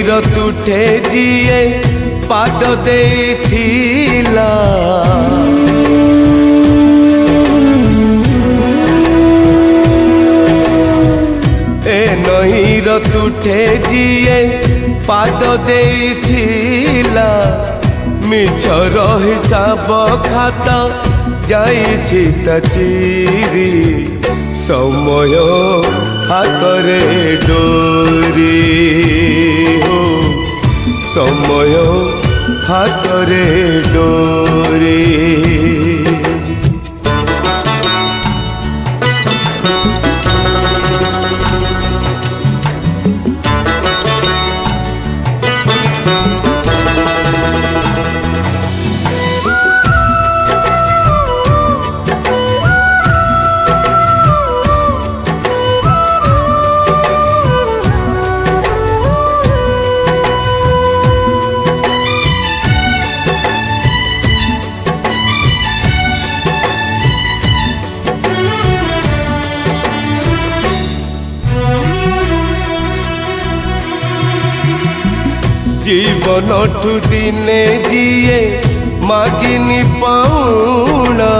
ନଈର ତୁଠେ ଯିଏ ପାଦ ଦେଇଥିଲା ଏ ନଈର ତୁଠେ ଯିଏ ପାଦ ଦେଇଥିଲା ମିଛର ହିସାବ ଖାତା ଯାଇଛି ତା ଚିରି ସମୟ ହାତରେ ଡୋରି ହୋ ସମୟ ହାତରେ ଡୋରି জীবনঠু দিনে যিয়ে মাগিনি পাউনা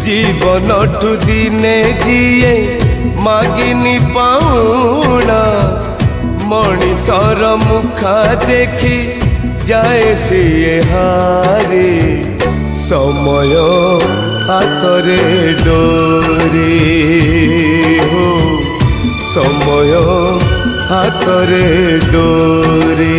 জীবনঠু দিনে যিয়ে মাগিনি পাউনা মଣିষর মুখা দেখি যায় সিয়ে হারি সময় হাতরে ডোরি হো সময় হাতরে ডোরি